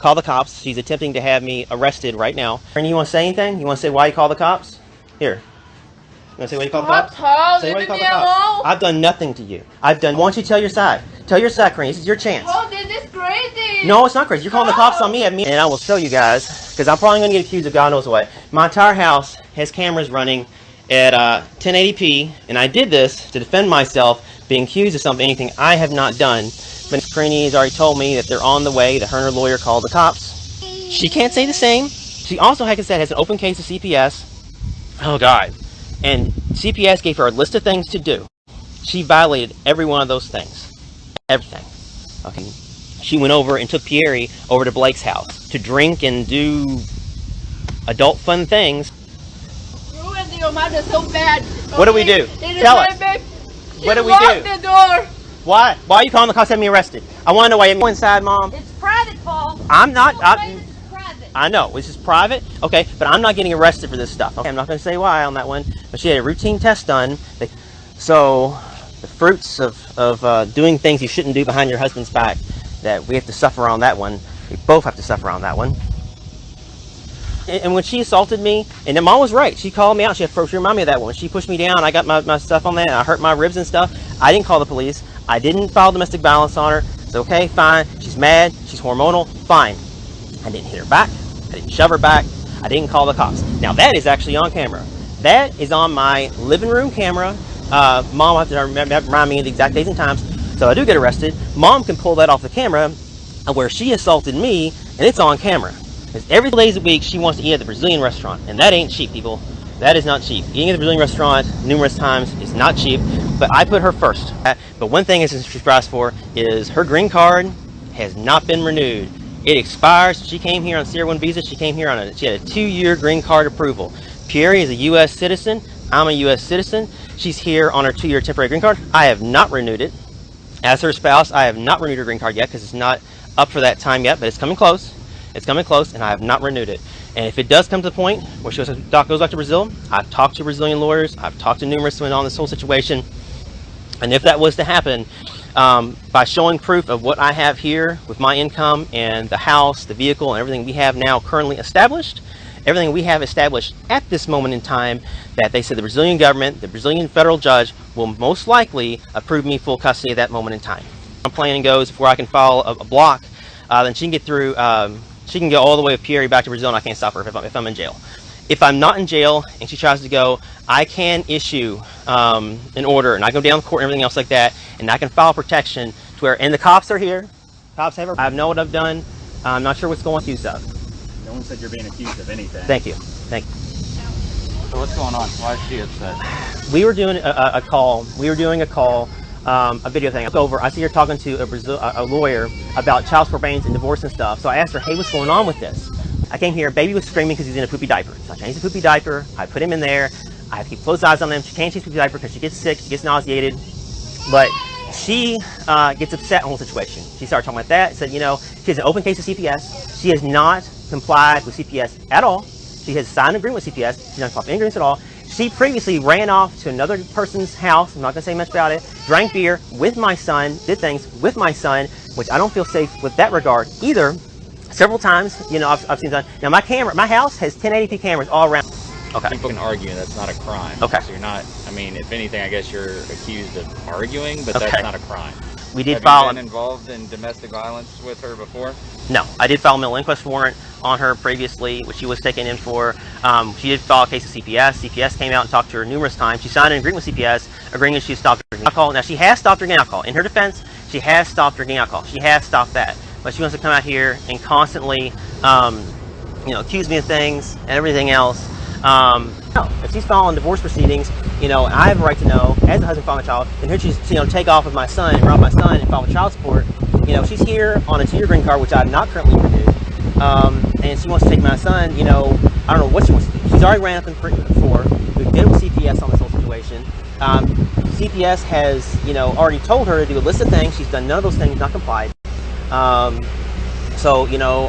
Call the cops. She's attempting to have me arrested right now. And you want to say anything? You want to say why you call the cops? Here. You want to say why you call the cops? Say why you call the cops. I've done nothing to you. Why don't you tell your side? Tell your side, Karine. This is your chance. Oh, this is crazy. No, it's not crazy. You're calling the cops on me. And I will show you guys, because I'm probably going to get accused of God knows what. My entire house has cameras running at 1080p, and I did this to defend myself, being accused of something, anything I have not done. But Karine has already told me that they're on the way, that her and her lawyer called the cops. She can't say the same. She also, like I said, has an open case of CPS. Oh, God. And CPS gave her a list of things to do. She violated every one of those things. Everything. Okay. She went over and took Pierre over to Blake's house to drink and do adult fun things. Ruined your mother so bad. Okay? What do we do? Tell us. What do we do? The door. Why? Why are you calling the cops to have me arrested? I want to know why you're inside, Mom. It's private, Paul. I'm not. It's private. I know. This is private. Okay, but I'm not getting arrested for this stuff. Okay, I'm not going to say why on that one. But she had a routine test done. So the fruits of doing things you shouldn't do behind your husband's back, that we have to suffer on that one. We both have to suffer on that one. And when she assaulted me, and then Mom was right. She called me out. She reminded me of that one. When she pushed me down, I got my stuff on that, and I hurt my ribs and stuff. I didn't call the police. I didn't file domestic violence on her. It's okay, fine. She's mad. She's hormonal. Fine. I didn't hit her back. I didn't shove her back. I didn't call the cops. Now, that is actually on camera. That is on my living room camera. Mom will have to remind me of the exact days and times. So I do get arrested. Mom can pull that off the camera where she assaulted me, and it's on camera. Because every day of the week, she wants to eat at the Brazilian restaurant. And that ain't cheap, people. That is not cheap. Eating at the Brazilian restaurant numerous times is not cheap. But I put her first. But one thing she's asked for is her green card has not been renewed. It expires. She came here on Tier 1 visa. She came here on she had a 2-year green card approval. Pierre is a U.S. citizen. I'm a U.S. citizen. She's here on her 2-year temporary green card. I have not renewed it. As her spouse, I have not renewed her green card yet because it's not up for that time yet, but it's coming close. It's coming close, and I have not renewed it. And if it does come to the point where she goes back to Brazil, I've talked to Brazilian lawyers. I've talked to numerous women on this whole situation. And if that was to happen, by showing proof of what I have here with my income and the house, the vehicle, and everything we have now currently established, everything we have established at this moment in time, that they said the Brazilian government, the Brazilian federal judge, will most likely approve me full custody at that moment in time. My plan goes before I can file a block, then she can get through. She can go all the way with Pierre back to Brazil, and I can't stop her if I'm in jail. If I'm not in jail and she tries to go, I can issue an order, and I go down to court and everything else like that, and I can file protection to where, and the cops are here. Cops have her. I know what I've done. I'm not sure what's going on accused of. No one said you're being accused of anything. Thank you. Thank you. So what's going on? Why is she upset? We were doing a call. A video thing. I look over. I see her talking to a lawyer about child support payments and divorce and stuff. So I asked her, "Hey, what's going on with this?" I came here. Baby was screaming because he's in a poopy diaper. So I changed the poopy diaper. I put him in there. I have to keep close eyes on him. She can't change the poopy diaper because she gets sick. She gets nauseated. But she gets upset on the whole situation. She started talking about that. Said, she has an open case of CPS. She has not complied with CPS at all. She has signed an agreement with CPS. She's not complied with any agreements at all. She previously ran off to another person's house. I'm not going to say much about it. Drank beer with my son. Did things with my son, which I don't feel safe with that regard either. Several times, I've seen that. Now my house has 1080p cameras all around. Okay. People can argue that's not a crime. Okay. So you're not. If anything, I guess you're accused of arguing, but okay. That's not a crime. We did Have file. you been involved in domestic violence with her before? No, I did file a mental inquest warrant on her previously, which she was taken in for. She did file a case of CPS. CPS came out and talked to her numerous times. She signed an agreement with CPS, agreeing that she stopped drinking alcohol. Now, she has stopped drinking alcohol. In her defense, she has stopped drinking alcohol. She has stopped that. But she wants to come out here and constantly, accuse me of things and everything else. No, if she's filing divorce proceedings, I have a right to know, as a husband filing a child, and here she's, take off with my son and rob my son and file child support. She's here on a 2-year green card, which I have not currently renewed. And she wants to take my son, I don't know what she wants to do. She's already ran up in prison before. We did it with CPS on this whole situation. CPS has, already told her to do a list of things. She's done none of those things, not complied. So,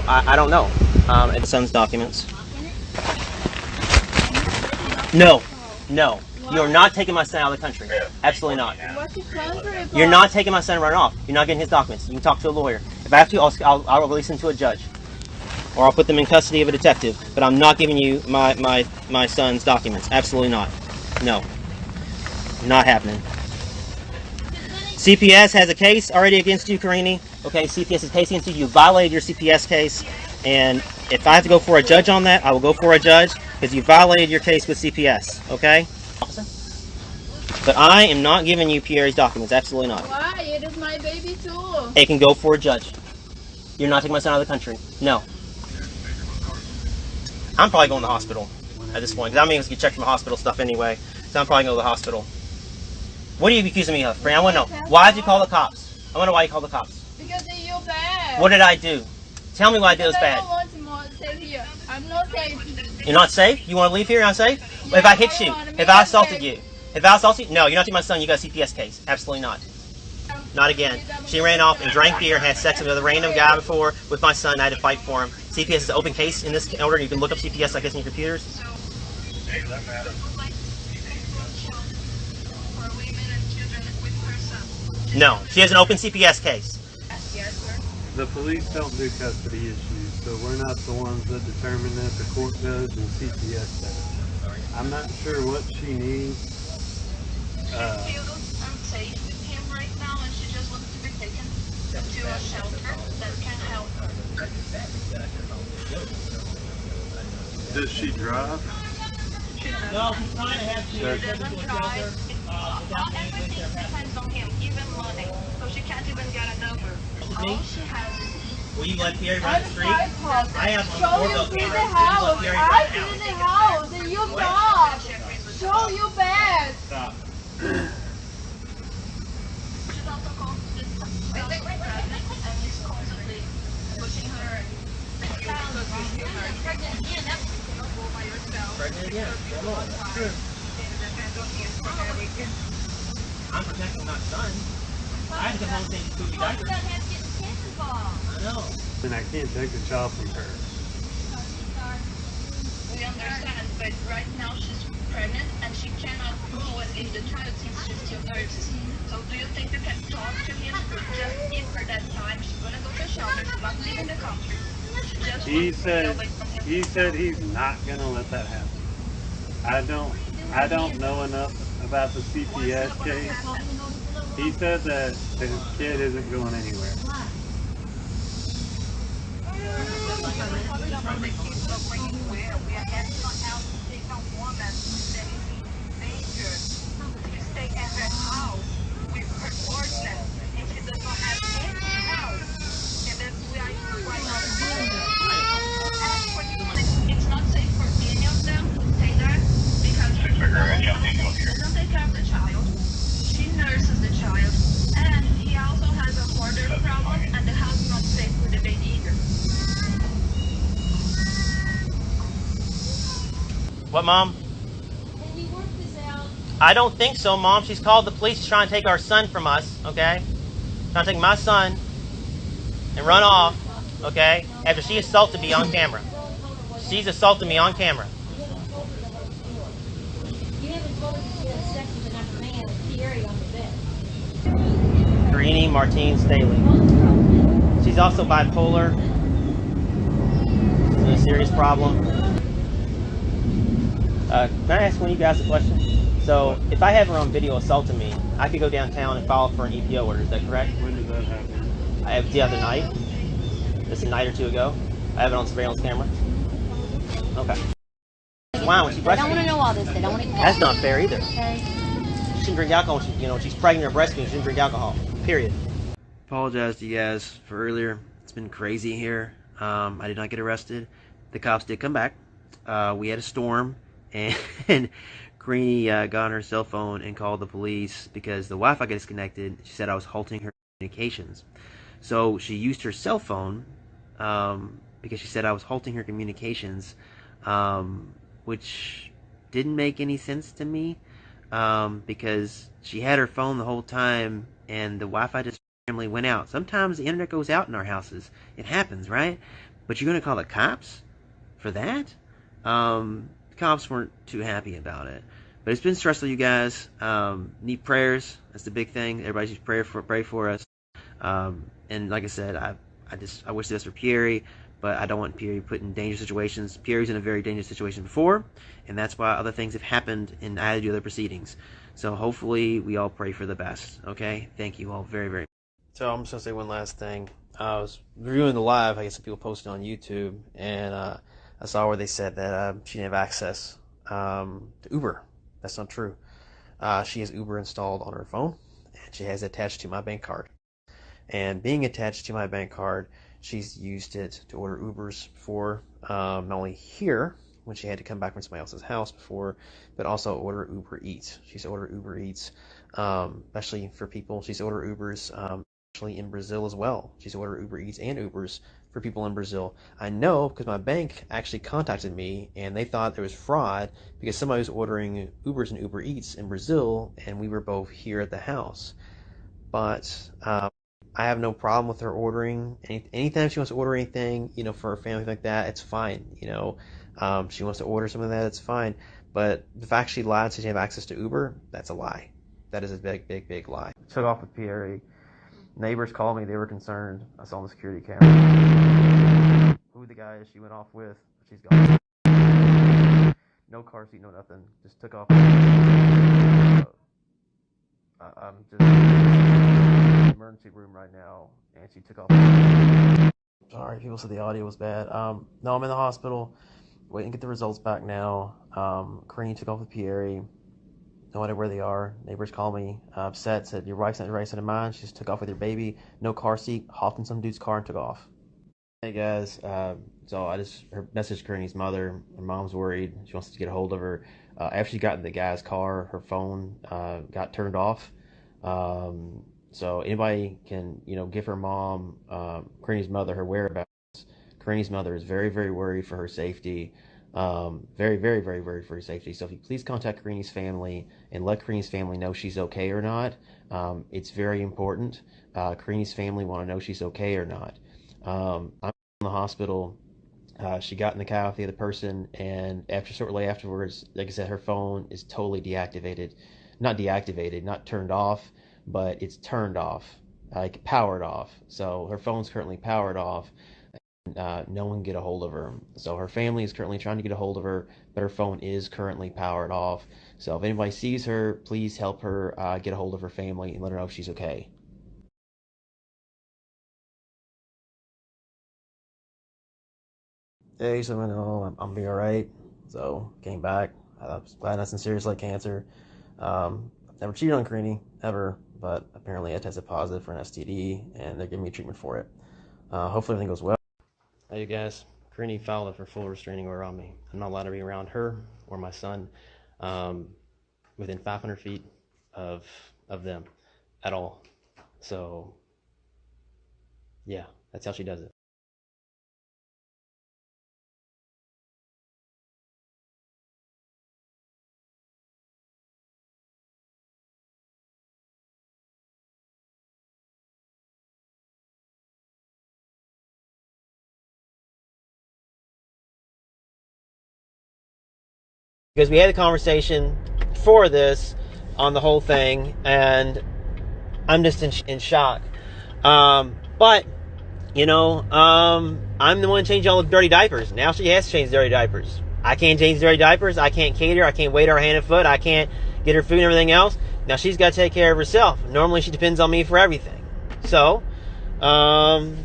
I don't know. And son's documents. No. You're not taking my son out of the country. Absolutely not. You're not taking my son and running off. You're not getting his documents. You can talk to a lawyer. If I have to, I'll release him to a judge. or I'll put them in custody of a detective. But I'm not giving you my son's documents. Absolutely not. No. Not happening. CPS has a case already against you, Karine. Okay, CPS has a case against you. You violated your CPS case. And if I have to go for a judge on that, I will go for a judge because you violated your case with CPS. Okay? Officer? But I am not giving you Pierre's documents. Absolutely not. Why? It is my baby too. It can go for a judge. You're not taking my son out of the country. No. I'm probably going to the hospital at this point. Because I'm going to get checked for my hospital stuff anyway. So I'm probably going to go to the hospital. What are you accusing me of, Fran? I want to know. Why did you call the cops? I want to know why you called the cops. Because you're bad. What did I do? Tell me what I did was bad. I don't want more stay here. I'm not safe. You're not safe? You want to leave here? You're not safe? Yeah, if I hit you? If I assaulted safe. you? If I assaulted you? No, you're not taking my son. You got a CPS case. Absolutely not. Not again. She ran off and drank beer and had sex with another random guy before with my son. I had to fight for him. CPS is an open case in this order. You can look up CPS, I guess, in your computers. No, she has an open CPS case. The police don't do custody issues, so we're not the ones that determine that. The court does and CPS does. I'm not sure what she needs. She feels unsafe with him right now, and she just wants to be taken to a shelter that can help her. Does she drive? No, she's trying to have She doesn't drive. Everything depends on him, even money. So she can't even get a number. All she has is... Will you let Pierre run the street? I have Show you see the house. I see the house. You dog. Show you bad. Stop. She's also constantly pregnant, and he's constantly pushing her. Pregnant again. Go by yourself. Pregnant again. I'm protecting my son. I had to come home and change poopy diapers. I know. And I can't take the child from her. We understand, but right now she's pregnant and she cannot go and leave the child since she's still nurses. So do you think you can talk to him? Just give her that time. She's gonna go to shelter. She's not leaving the country. She just He wants to be said away from him. he's not gonna let that happen. I don't know enough about the CPS case. He said that his kid isn't going anywhere. It's not safe for any of them to stay there because she doesn't take care of the child. She nurses the child, and he also has a hoarder problem, and the house is not safe for the baby either. What, Mom? Can you work this out? I don't think so, Mom. She's called the police. She's trying to take our son from us, okay? Trying to take my son and run off, okay? After she assaulted me on camera. She's assaulted me on camera. You haven't told her she had sex with another man with Thierry on the bed. Karine Martine Staehle. She's also bipolar. It's a serious problem. Can I ask one of you guys a question? So, if I have her on video assaulting me, I could go downtown and file for an EPO order. Is that correct? When did that happen? I have the other night. Just a night or two ago. I have it on surveillance camera. Okay. Wow, when she They don't want to breastfeeds. know all this. They don't want to. That's not fair either. Okay. She shouldn't drink alcohol. She, when she's pregnant or breastfeeding, she shouldn't drink alcohol. Period. Apologize to you guys for earlier. It's been crazy here. I did not get arrested. The cops did come back. We had a storm, and Karine got on her cell phone and called the police because the Wi-Fi got disconnected. She said I was halting her communications. So she used her cell phone because she said I was halting her communications, which didn't make any sense to me because she had her phone the whole time and the Wi-Fi just randomly went out. Sometimes the internet goes out in our houses. It happens, right? But you're going to call the cops for that? The cops weren't too happy about it. But it's been stressful, you guys. Need prayers. That's the big thing. Everybody should pray for us. And like I said, I wish this for Pierre, but I don't want Pierre put in dangerous situations. Pierre's in a very dangerous situation before, and that's why other things have happened, and I had to do other proceedings. So hopefully we all pray for the best, okay? Thank you all very, very much. So I'm just going to say one last thing. I was reviewing the live, I guess some people posted on YouTube, and I saw where they said that she didn't have access to Uber. That's not true. She has Uber installed on her phone, and she has it attached to my bank card. And being attached to my bank card, she's used it to order Ubers before, not only here, when she had to come back from somebody else's house before, but also order Uber Eats. She's ordered Uber Eats, especially for people. She's ordered Ubers, actually in Brazil as well. She's ordered Uber Eats and Ubers for people in Brazil. I know because my bank actually contacted me, and they thought there was fraud because somebody was ordering Ubers and Uber Eats in Brazil, and we were both here at the house. But I have no problem with her ordering. Anytime she wants to order anything, for her family like that, it's fine. She wants to order some of that, it's fine. But the fact she lied so she have access to Uber, that's a lie. That is a big, big, big lie. Took off with Pierre. Neighbors called me. They were concerned. I saw on the security camera who the guy is she went off with. She's gone. No car seat, no nothing. Just took off. I'm just in the emergency room right now, and she took off. Sorry, people said the audio was bad. No, I'm in the hospital. Waiting to get the results back now. Karine took off with Pierre. No idea where they are. Neighbors called me upset, said your wife's not the right side of mind. She just took off with your baby. No car seat. Hopped in some dude's car and took off. Hey guys, so I just messaged Karine's mother. Her mom's worried. She wants to get a hold of her. After she got in the guy's car, her phone got turned off. So anybody can, give her mom, Karine's mother, her whereabouts. Karine's mother is very, very worried for her safety. Very, very, very, very for her safety. So if you please contact Karine's family and let Karine's family know she's okay or not. It's very important. Karine's family want to know she's okay or not. I'm in the hospital. She got in the car with the other person, and shortly afterwards, like I said, her phone is totally deactivated. Not deactivated, not turned off, but it's turned off, like powered off. So her phone's currently powered off. No one can get a hold of her. So her family is currently trying to get a hold of her, but her phone is currently powered off. So if anybody sees her, please help her get a hold of her family and let her know if she's okay. Hey, so I know I'm be alright. So came back. I was glad nothing serious like cancer. I've never cheated on Karine ever, but apparently I tested positive for an STD, and they're giving me treatment for it. Hopefully everything goes well. Hey you guys, Karine filed for full restraining order on me. I'm not allowed to be around her or my son within 500 feet of them at all. So yeah, that's how she does it. Because we had a conversation for this on the whole thing, and I'm just in shock. But I'm the one changing all the dirty diapers. Now she has to change dirty diapers. I can't change dirty diapers. I can't cater. I can't wait her hand and foot. I can't get her food and everything else. Now she's got to take care of herself. Normally she depends on me for everything. So, I'm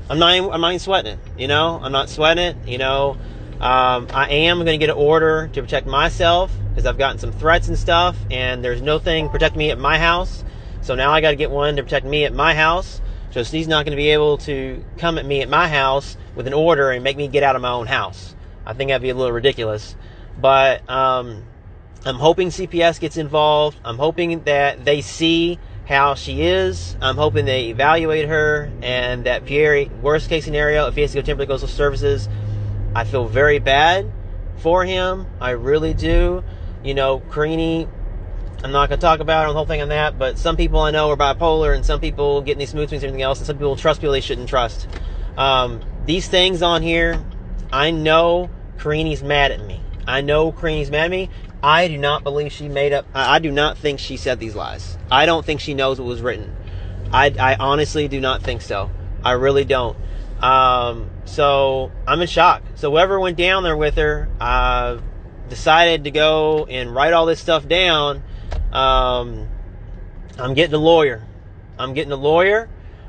not even sweating it. I'm not sweating it. I am going to get an order to protect myself because I've gotten some threats and stuff, and there's nothing protecting me at my house. So now I got to get one to protect me at my house. So she's not going to be able to come at me at my house with an order and make me get out of my own house. I think that'd be a little ridiculous. But I'm hoping CPS gets involved. I'm hoping that they see how she is. I'm hoping they evaluate her, and that Pierre, worst case scenario, if he has to go temporary social services, I feel very bad for him. I really do. Karine, I'm not going to talk about the whole thing on that, but some people I know are bipolar, and some people get in these mood swings and everything else, and some people trust people they shouldn't trust. These things on here, I know Karine's mad at me. I do not believe she made up. I do not think she said these lies. I don't think she knows what was written. I honestly do not think so. I really don't. So I'm in shock. So whoever went down there with her decided to go and write all this stuff down. I'm getting a lawyer.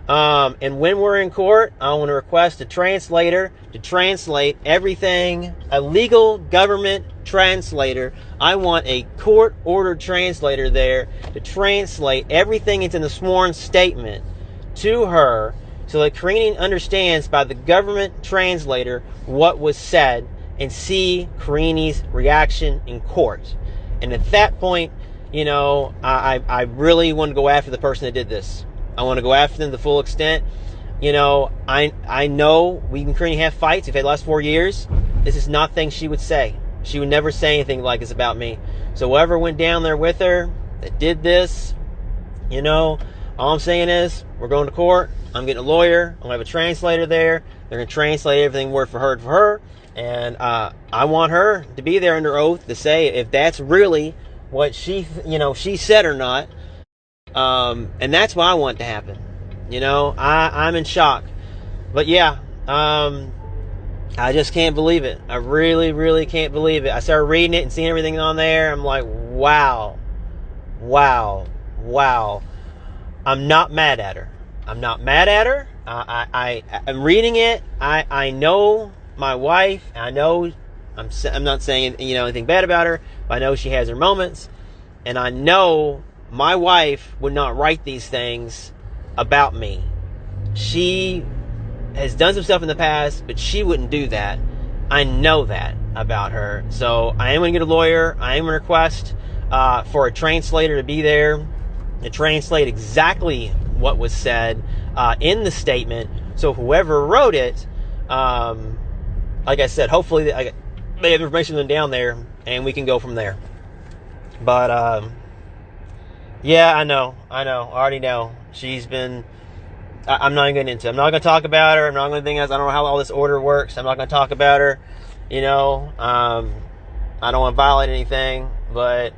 And when we're in court, I want to request a translator to translate everything, a legal government translator. I want a court-ordered translator there to translate everything into the sworn statement to her so that Karine understands by the government translator what was said and see Karine's reaction in court. And at that point, you know, I really want to go after the person that did this. I want to go after them to the full extent. You know, I know we and Karine have fights. We've had the last 4 years. This is not things she would say. She would never say anything like this about me. So whoever went down there with her that did this, you know, all I'm saying is we're going to court. I'm getting a lawyer. I'm going to have a translator there. They're going to translate everything word for her. And I want her to be there under oath to say if that's really what she said or not. And that's what I want to happen. You know, I'm in shock. But yeah, I just can't believe it. I really, really can't believe it. I started reading it and seeing everything on there. I'm like, wow. I'm not mad at her. I'm reading it. I know my wife. I know I'm not saying, you know, anything bad about her, but I know she has her moments. And I know my wife would not write these things about me. She has done some stuff in the past, but she wouldn't do that. I know that about her. So I am going to get a lawyer. I am going to request for a translator to be there to translate exactly what was said in the statement. So whoever wrote it, like I said, hopefully they have information down there and we can go from there. But yeah, I know. I already know. She's been... I'm not going to get into it. I'm not going to talk about her. I'm not going to think else. I don't know how all this order works. I'm not going to talk about her. You know, I don't want to violate anything. But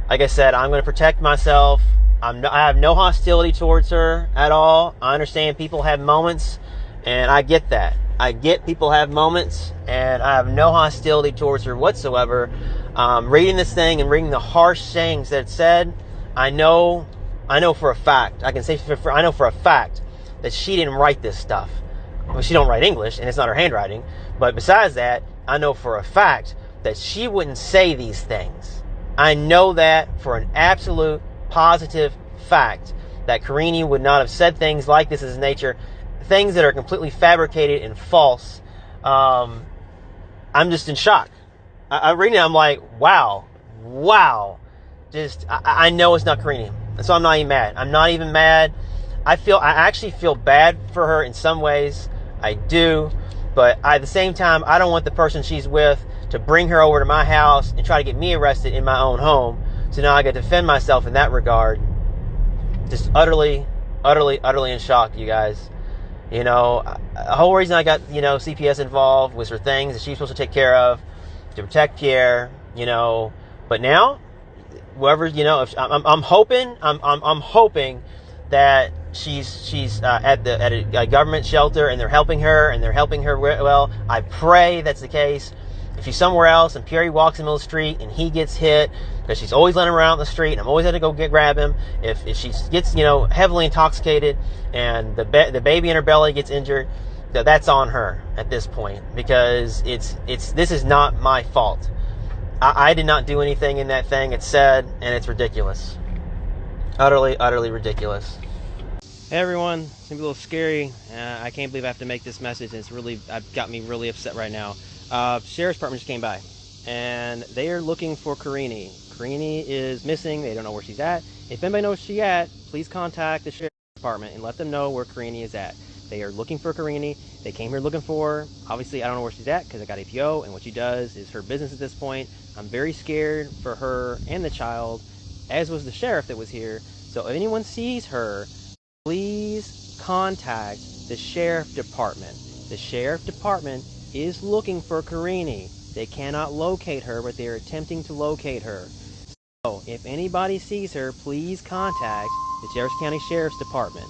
like I said, I'm going to protect myself. I have no hostility towards her at all. I understand people have moments, and I get that. I get people have moments, and I have no hostility towards her whatsoever. Reading this thing and reading the harsh sayings that it said, I know for a fact. I can say I know for a fact that she didn't write this stuff. Well, she don't write English, and it's not her handwriting. But besides that, I know for a fact that she wouldn't say these things. I know that for an absolute positive fact that Karine would not have said things like this as nature, things that are completely fabricated and false. I'm just in shock. I read it, I'm like, wow. Just, I know it's not Karine. So I'm not even mad. I'm not even mad. I actually feel bad for her in some ways. I do. But at the same time, I don't want the person she's with to bring her over to my house and try to get me arrested in my own home. So now I got to defend myself in that regard. Just utterly in shock, you guys. You know, the whole reason I got, you know, CPS involved was for things that she's supposed to take care of to protect Pierre, you know. But now, whoever, you know, if I'm hoping that she's at a government shelter and they're helping her well. I pray that's the case. If she's somewhere else and Pierre walks in the middle of the street and he gets hit, because she's always letting him around the street and I'm always had to go grab him. If she gets, you know, heavily intoxicated and the baby in her belly gets injured, that's on her at this point, because this is not my fault. I did not do anything in that thing. It's said, and it's ridiculous. Utterly ridiculous. Hey everyone, it's gonna be a little scary. I can't believe I have to make this message. It's got me really upset right now. Sheriff's Department just came by, and they are looking for Karine. Karine is missing. They don't know where she's at. If anybody knows where she's at, please contact the Sheriff's Department and let them know where Karine is at. They are looking for Karine. They came here looking for her. Obviously, I don't know where she's at because I got APO, and what she does is her business at this point. I'm very scared for her and the child, as was the sheriff that was here. So if anyone sees her, please contact the Sheriff Department. The Sheriff Department is looking for Karine. They cannot locate her, but they are attempting to locate her. So if anybody sees her, please contact the Jarvis County Sheriff's Department.